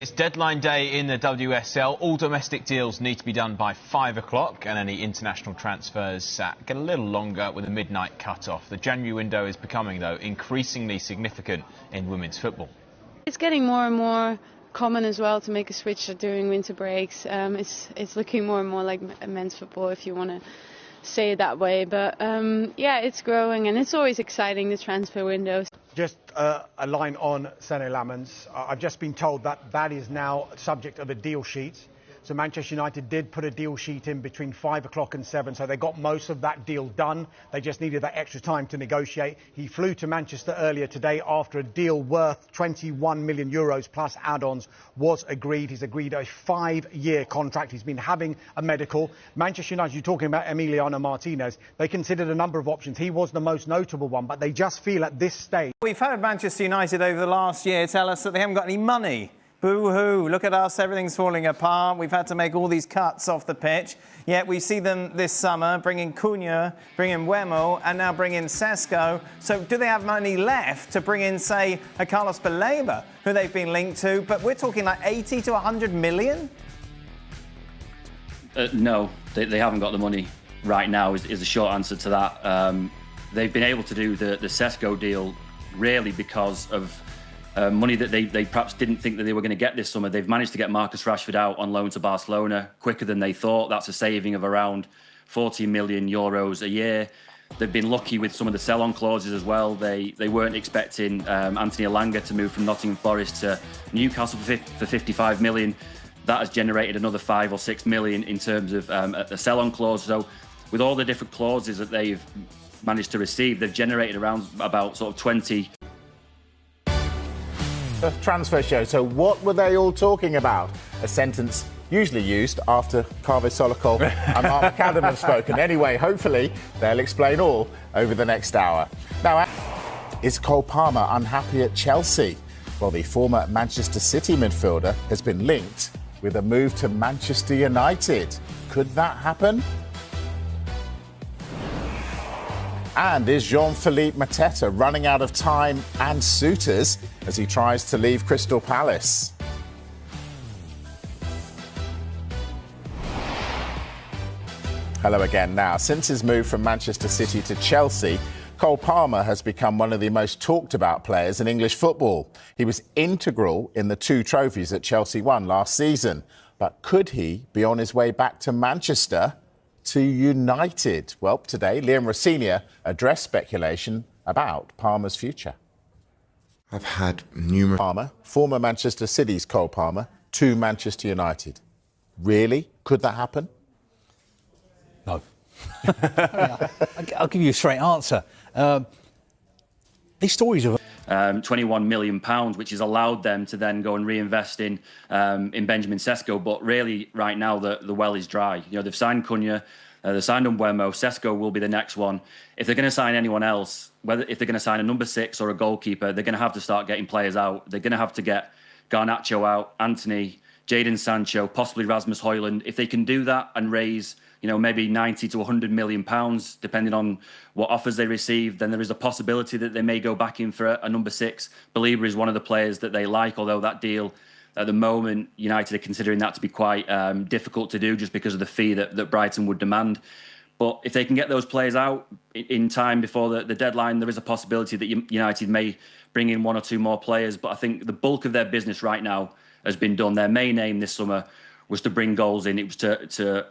It's deadline day in the WSL. All domestic deals need to be done by 5 o'clock, and any international transfers get a little longer with a midnight cut-off. The January window is becoming, though, increasingly significant in women's football. It's getting more and more common as well to make a switch during winter breaks. It's looking more and more like men's football, if you want to say it that way. But yeah, it's growing, and it's always exciting, the transfer windows. Just a line on Sene Lammens. I've just been told that that is now subject of a deal sheet. So Manchester United did put a deal sheet in between 5 o'clock and 7, so they got most of that deal done. They just needed that extra time to negotiate. He flew to Manchester earlier today after a deal worth 21 million euros plus add-ons was agreed. He's agreed a 5-year contract. He's been having a medical. Manchester United, you're talking about Emiliano Martinez, they considered a number of options. He was the most notable one, but they just feel at this stage... We've heard Manchester United over the last year tell us that they haven't got any money. Boo-hoo, look at us, everything's falling apart. We've had to make all these cuts off the pitch. Yet we see them this summer bring in Cunha, bring in Wemo, and now bring in Sesko. So do they have money left to bring in, say, a Carlos Baleba, who they've been linked to? But we're talking like 80 to 100 million? No, they haven't got the money right now, is the short answer to that. They've been able to do the Sesko deal really because of money that they perhaps didn't think that they were going to get this summer. They've managed to get Marcus Rashford out on loan to Barcelona quicker than they thought. That's a saving of around 40 million euros a year. They've been lucky with some of the sell-on clauses as well. They weren't expecting Anthony Elanga to move from Nottingham Forest to Newcastle for 55 million. That has generated another 5 or 6 million in terms of a sell-on clause. So with all the different clauses that they've managed to receive, they've generated around about sort of 20. The transfer show. So what were they all talking about? A sentence usually used after Kaveh Solokol and Mark McAdam have spoken. Anyway, hopefully they'll explain all over the next hour. Now, is Cole Palmer unhappy at Chelsea? Well, the former Manchester City midfielder has been linked with a move to Manchester United. Could that happen? And is Jean-Philippe Mateta running out of time and suitors as he tries to leave Crystal Palace? Hello again now. Since his move from Manchester City to Chelsea, Cole Palmer has become one of the most talked about players in English football. He was integral in the 2 trophies that Chelsea won last season. But could he be on his way back to Manchester? To United? Well, today, Liam Rossinier addressed speculation about Palmer's future. I've had numerous... Palmer, former Manchester City's Cole Palmer, to Manchester United. Really? Could that happen? No. I'll give you a straight answer. These stories of... £21 million, which has allowed them to then go and reinvest in Benjamin Sesko. But really, right now, the well is dry. You know, they've signed Cunha, they've signed Mbeumo. Sesko will be the next one. If they're going to sign anyone else, if they're going to sign a number 6 or a goalkeeper, they're going to have to start getting players out. They're going to have to get Garnacho out, Anthony, Jadon Sancho, possibly Rasmus Højlund. If they can do that and raise, you know, maybe 90 to 100 million pounds, depending on what offers they receive, then there is a possibility that they may go back in for a number 6. Belieber is one of the players that they like, although that deal at the moment, United are considering that to be quite difficult to do just because of the fee that Brighton would demand. But if they can get those players out in time before the deadline, there is a possibility that United may bring in 1 or 2 more players. But I think the bulk of their business right now has been done. Their main aim this summer was to bring goals in. It was to